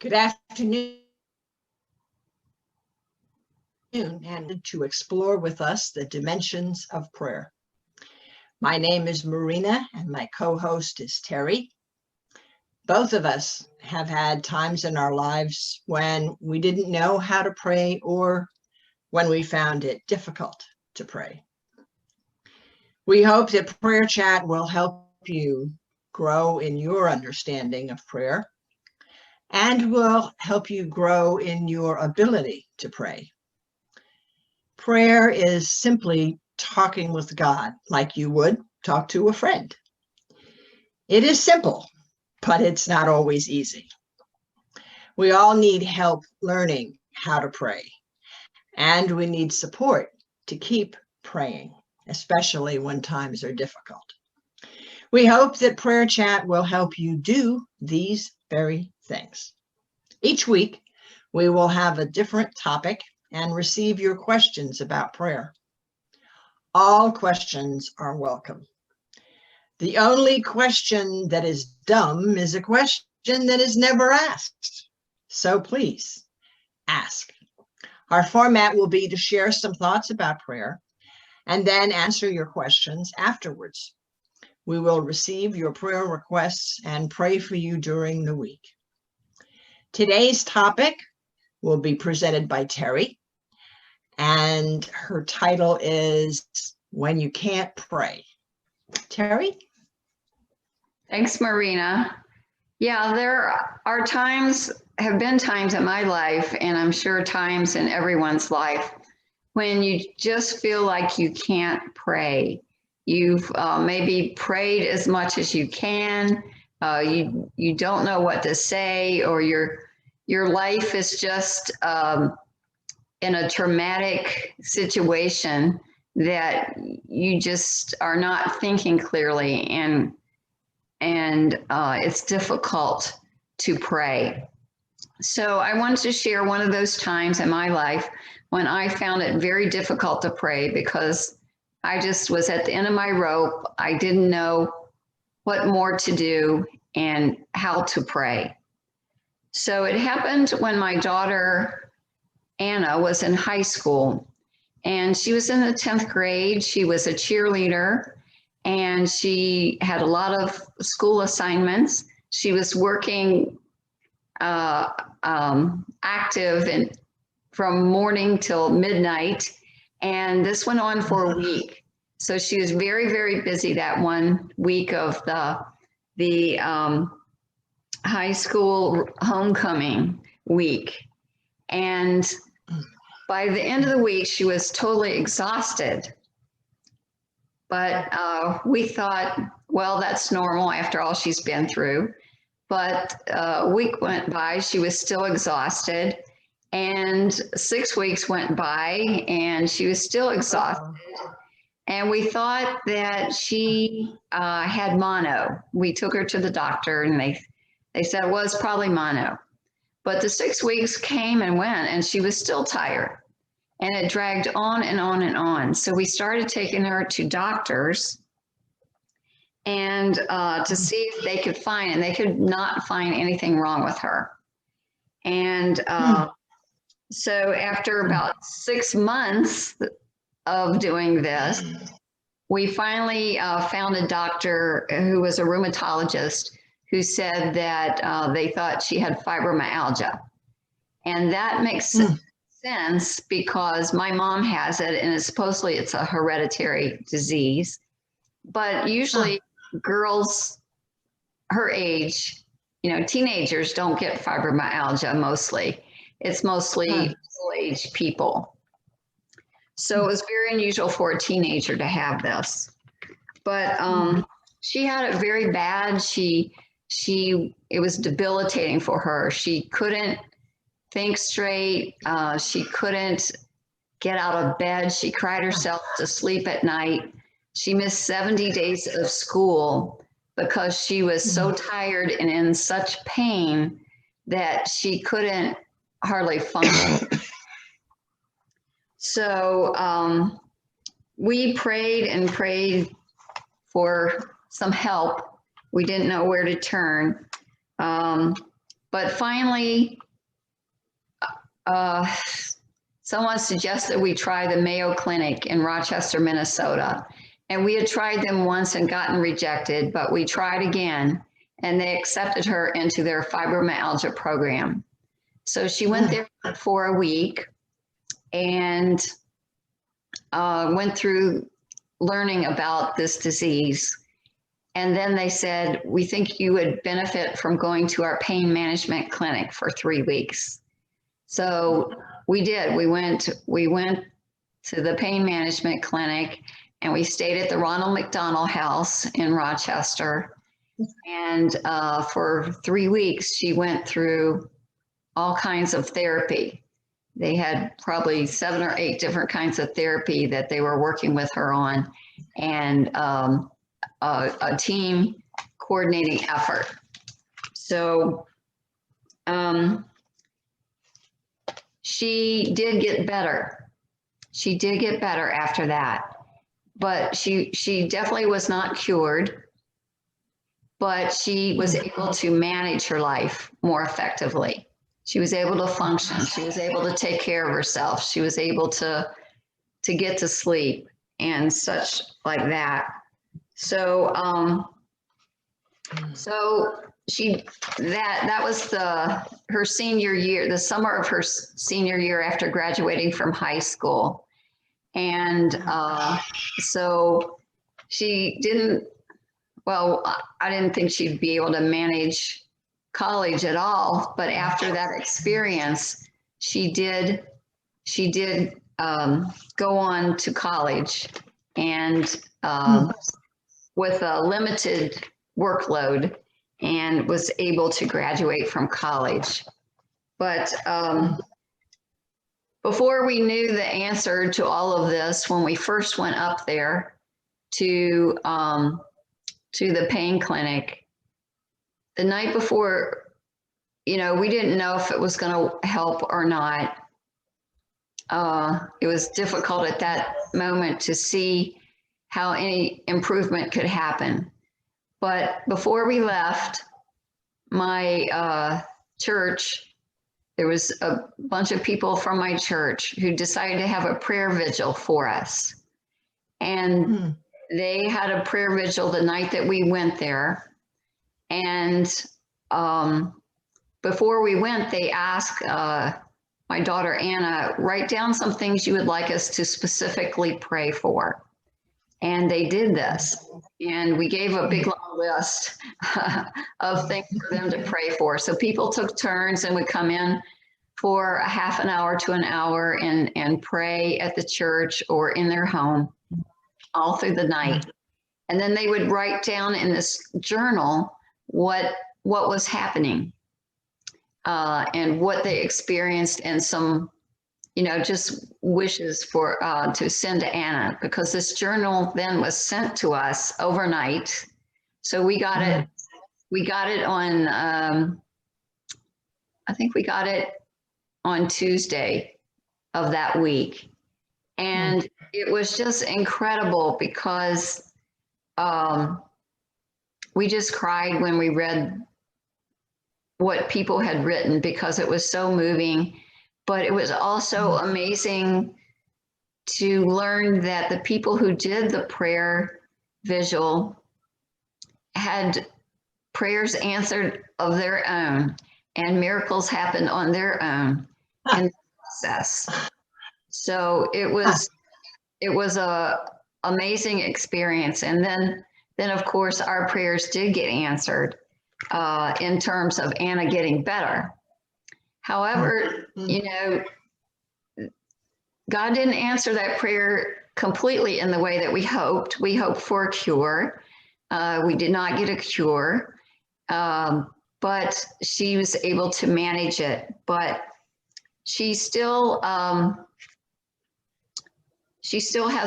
Good afternoon, and to explore with us the dimensions of prayer. My name is Marina, and my co-host is Terry. Both of us have had times in our lives when we didn't know how to pray or when we found it difficult to pray. We hope that Prayer Chat will help you grow in your understanding of prayer and will help you grow in your ability to pray. Prayer is simply talking with God like you would talk to a friend. It is simple, but it's not always easy. We all need help learning how to pray, and we need support to keep praying, especially when times are difficult. We hope that Prayer Chat will help you do these very things. Each week, we will have a different topic and receive your questions about prayer. All questions are welcome. The only question that is dumb is a question that is never asked. So please ask. Our format will be to share some thoughts about prayer and then answer your questions afterwards. We will receive your prayer requests and pray for you during the week. Today's topic will be presented by Terry, and her title is When You Can't Pray. Terry? Thanks, Marina. Yeah, there have been times in my life, and I'm sure times in everyone's life, when you just feel like you can't pray. You've maybe prayed as much as you can. You don't know what to say, or your life is just in a traumatic situation that you just are not thinking clearly, and it's difficult to pray. So I wanted to share one of those times in my life when I found it very difficult to pray because I just was at the end of my rope. I didn't know what more to do and how to pray. So it happened when my daughter, Anna, was in high school, and she was in the 10th grade. She was a cheerleader, and she had a lot of school assignments. She was working active from morning till midnight, and this went on for a week. So she was very, very busy that one week of the high school homecoming week. And by the end of the week, she was totally exhausted. But we thought, well, that's normal after all she's been through. But a week went by, she was still exhausted. And 6 weeks went by, and she was still exhausted. And we thought that she had mono. We took her to the doctor, and they said it was probably mono. But the 6 weeks came and went, and she was still tired. And it dragged on and on and on. So we started taking her to doctors and to see if they could find, and they could not find anything wrong with her. And so after about 6 months of doing this, we finally found a doctor who was a rheumatologist who said that they thought she had fibromyalgia. And that makes sense because my mom has it, and supposedly it's a hereditary disease. But usually girls her age, teenagers don't get fibromyalgia mostly. It's mostly middle-aged people. So it was very unusual for a teenager to have this. But she had it very bad. It was debilitating for her. She couldn't think straight. She couldn't get out of bed. She cried herself to sleep at night. She missed 70 days of school because she was so tired and in such pain that she couldn't hardly function. So we prayed and prayed for some help. We didn't know where to turn. But finally, someone suggested we try the Mayo Clinic in Rochester, Minnesota. And we had tried them once and gotten rejected, but we tried again and they accepted her into their fibromyalgia program. So she went there for a week and went through learning about this disease. And then they said, we think you would benefit from going to our pain management clinic for 3 weeks. So we did. We went to the pain management clinic and we stayed at the Ronald McDonald House in Rochester. And for 3 weeks, she went through all kinds of therapy. They had probably 7 or 8 different kinds of therapy that they were working with her on, and a team coordinating effort. So she did get better. She did get better after that, but she definitely was not cured, but she was able to manage her life more effectively. She was able to function. She was able to take care of herself. She was able to get to sleep and such like that. So, that was her senior year, the summer of her senior year after graduating from high school. And so she didn't, well, I didn't think she'd be able to manage college at all, but after that experience, she did go on to college, and with a limited workload, and was able to graduate from college. But before we knew the answer to all of this, when we first went up there to the pain clinic, the night before, we didn't know if it was going to help or not. It was difficult at that moment to see how any improvement could happen. But before we left, my church, there was a bunch of people from my church who decided to have a prayer vigil for us. And they had a prayer vigil the night that we went there. And before we went, they asked my daughter, Anna, write down some things you would like us to specifically pray for. And they did this. And we gave a big long list of things for them to pray for. So people took turns and would come in for a half an hour to an hour and pray at the church or in their home all through the night. And then they would write down in this journal what was happening and what they experienced, and some, just wishes for to send to Anna, because this journal then was sent to us overnight. So we got it. We got it on. I think we got it on Tuesday of that week, and it was just incredible because we just cried when we read what people had written, because it was so moving. But it was also amazing to learn that the people who did the prayer vigil had prayers answered of their own, and miracles happened on their own in the process. So it was a amazing experience. And then of course our prayers did get answered in terms of Anna getting better. However, God didn't answer that prayer completely in the way that we hoped. We hoped for a cure. We did not get a cure, but she was able to manage it. But she still has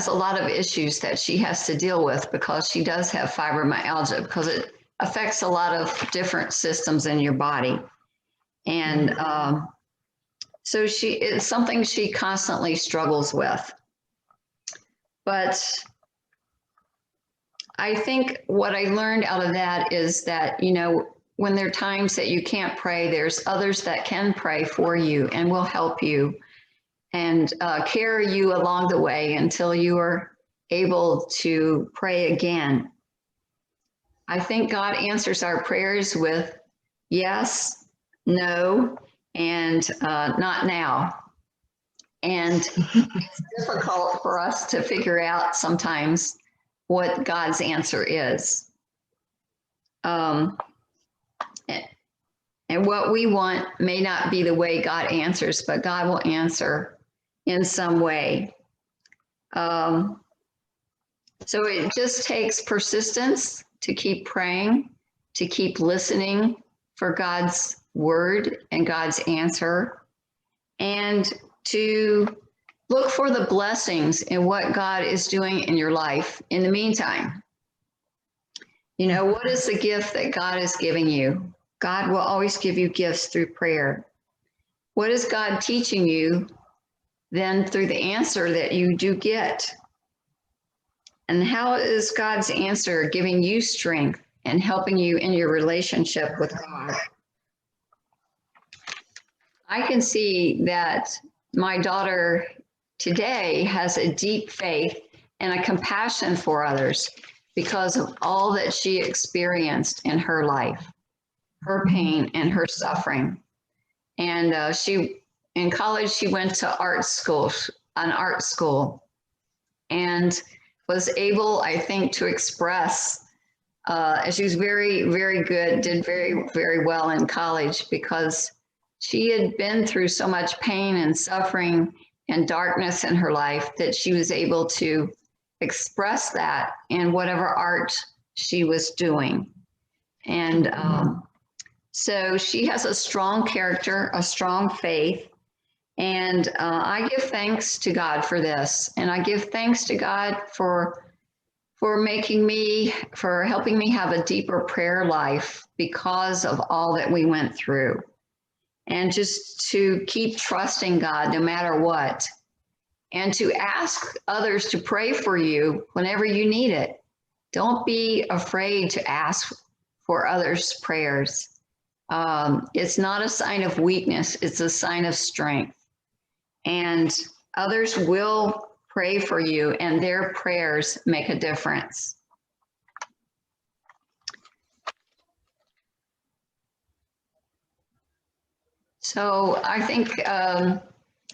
a lot of issues that she has to deal with, because she does have fibromyalgia, because it affects a lot of different systems in your body. And so it's something she constantly struggles with. But I think what I learned out of that is that, when there are times that you can't pray, there's others that can pray for you and will help you and carry you along the way until you are able to pray again. I think God answers our prayers with yes, no, and not now. And it's difficult for us to figure out sometimes what God's answer is. And what we want may not be the way God answers, but God will answer in some way. So it just takes persistence to keep praying, to keep listening for God's word and God's answer, and to look for the blessings in what God is doing in your life in the meantime. You know, what is the gift that God is giving you? God will always give you gifts through prayer. What is God teaching you then through the answer that you do get? And how is God's answer giving you strength and helping you in your relationship with God? I can see that my daughter today has a deep faith and a compassion for others because of all that she experienced in her life, her pain and her suffering. And in college, she went to an art school, and was able, I think, to express, she was very, very good, did very, very well in college because she had been through so much pain and suffering and darkness in her life that she was able to express that in whatever art she was doing. And so she has a strong character, a strong faith. And I give thanks to God for this. And I give thanks to God for helping me have a deeper prayer life because of all that we went through. And just to keep trusting God no matter what. And to ask others to pray for you whenever you need it. Don't be afraid to ask for others' prayers. It's not a sign of weakness, it's a sign of strength. And others will pray for you, and their prayers make a difference. So I think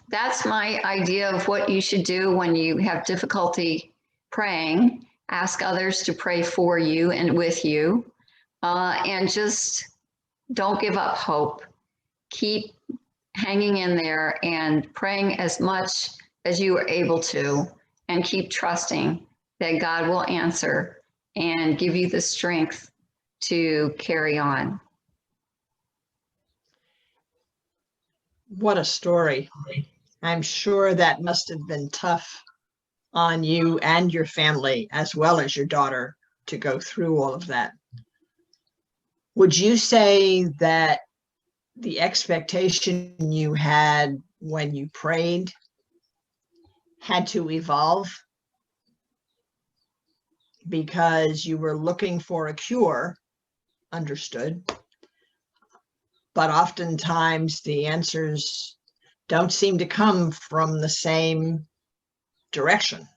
that's my idea of what you should do when you have difficulty praying. Ask others to pray for you and with you, and just don't give up hope. Keep hanging in there and praying as much as you are able to, and keep trusting that God will answer and give you the strength to carry on. What a story. I'm sure that must have been tough on you and your family, as well as your daughter, to go through all of that. Would you say that the expectation you had when you prayed had to evolve because you were looking for a cure? Understood. But oftentimes the answers don't seem to come from the same direction.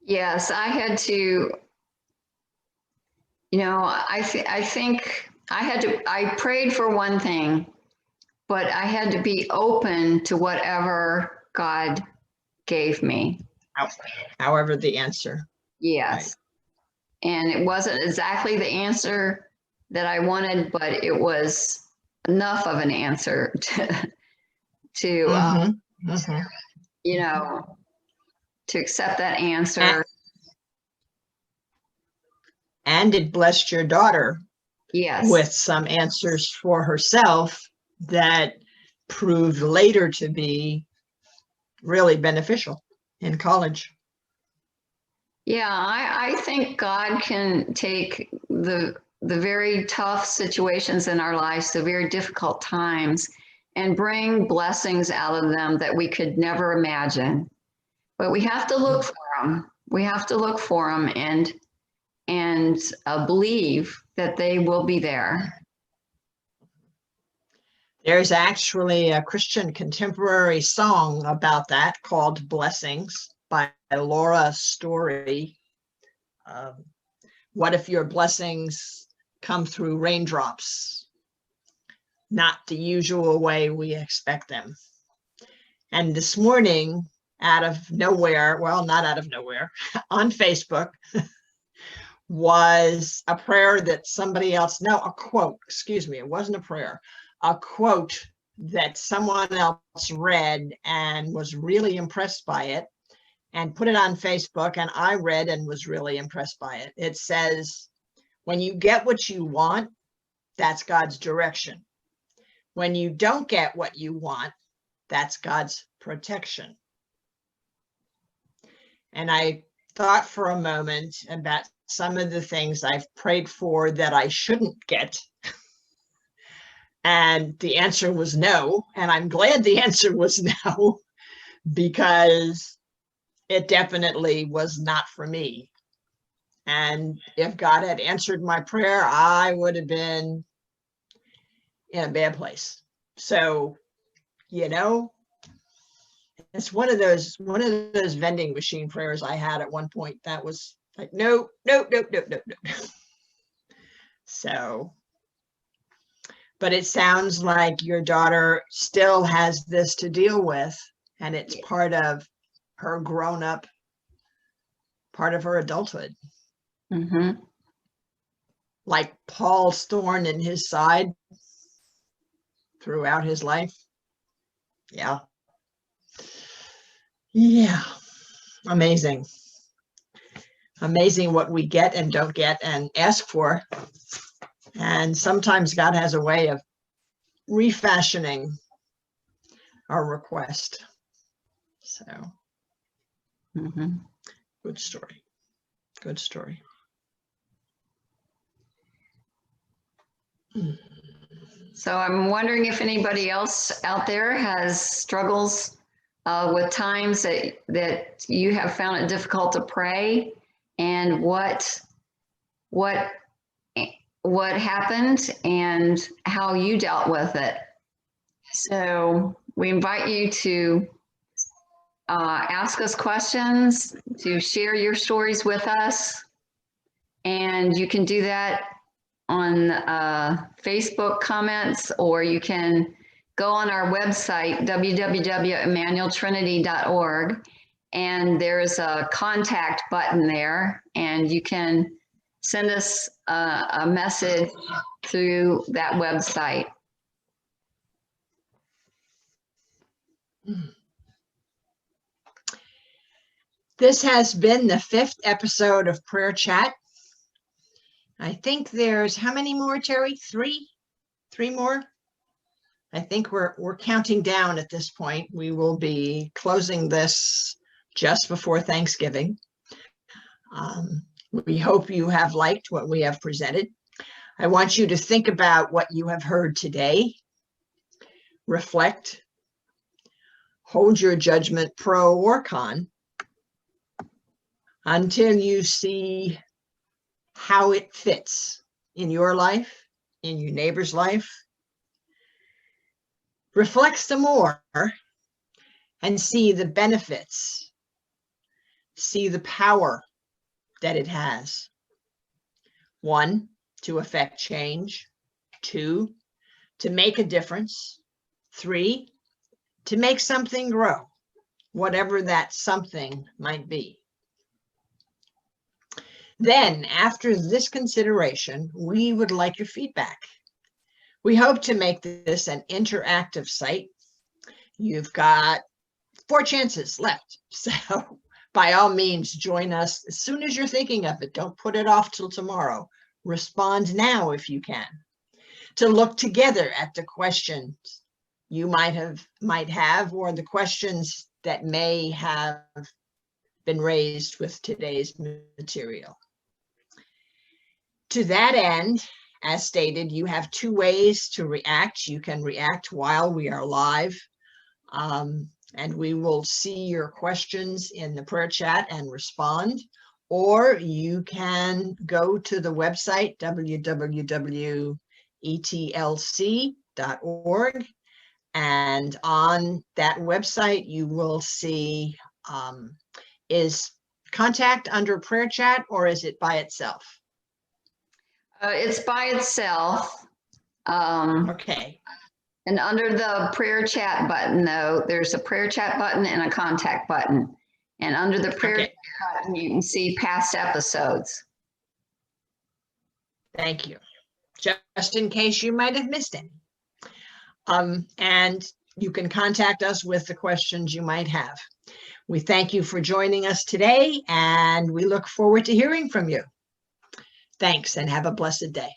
Yes, I had to, I think I prayed for one thing, but I had to be open to whatever God gave me. However, the answer. Yes. Right. And it wasn't exactly the answer that I wanted, but it was enough of an answer to accept that answer. And it blessed your daughter. Yes. With some answers for herself that proved later to be really beneficial in college. Yeah, I think God can take the very tough situations in our lives, the very difficult times, and bring blessings out of them that we could never imagine. But we have to look for them. We have to look for them and and believe that they will be there. There's actually a Christian contemporary song about that called Blessings by Laura Story. What if your blessings come through raindrops, not the usual way we expect them? And this morning, out of nowhere, well, not out of nowhere, on Facebook, was a prayer that somebody else, no, a quote, excuse me, it wasn't a prayer, a quote that someone else read and was really impressed by it and put it on Facebook, and I read and was really impressed by it. It says, when you get what you want, that's God's direction. When you don't get what you want, that's God's protection. And I thought for a moment about some of the things I've prayed for that I shouldn't get. And the answer was no. And I'm glad the answer was no, because it definitely was not for me. And if God had answered my prayer, I would have been in a bad place. So, you know, it's one of those vending machine prayers I had at one point that was like, no, no, no, no, no, no. So, but it sounds like your daughter still has this to deal with, and it's part of her grown up, part of her adulthood. Mm-hmm. Like Paul's thorn in his side throughout his life. Yeah. Yeah. Amazing. Amazing what we get and don't get and ask for. And sometimes God has a way of refashioning our request. So, Mm-hmm. good story. Good story. So I'm wondering if anybody else out there has struggles with times that you have found it difficult to pray, and what happened and how you dealt with it. So we invite you to ask us questions, to share your stories with us, and you can do that on Facebook comments, or you can go on our website, www.emmanueltrinity.org, and there's a contact button there, and you can send us a message through that website. This has been the 5th episode of Prayer Chat. I think there's how many more, Terry? Three more. I think we're counting down at this point. We will be closing this just before Thanksgiving. We hope you have liked what we have presented. I want you to think about what you have heard today. Reflect. Hold your judgment, pro or con, until you see how it fits in your life, in your neighbor's life. Reflect some more and see the benefits, see the power that it has. 1, to affect change. 2, to make a difference. 3, to make something grow, whatever that something might be. Then, after this consideration, we would like your feedback. We hope to make this an interactive site. You've got 4 chances left, so by all means, join us as soon as you're thinking of it. Don't put it off till tomorrow. Respond now if you can, to look together at the questions you might have, or the questions that may have been raised with today's material. To that end, as stated, you have 2 ways to react. You can react while we are live, and we will see your questions in the prayer chat and respond, or you can go to the website www.etlc.org. And on that website, you will see, is contact under prayer chat, or is it by itself? It's by itself. Okay. And under the prayer chat button, though, there's a prayer chat button and a contact button. And under the prayer Okay. chat button, you can see past episodes. Thank you. Just in case you might have missed any. And you can contact us with the questions you might have. We thank you for joining us today, and we look forward to hearing from you. Thanks, and have a blessed day.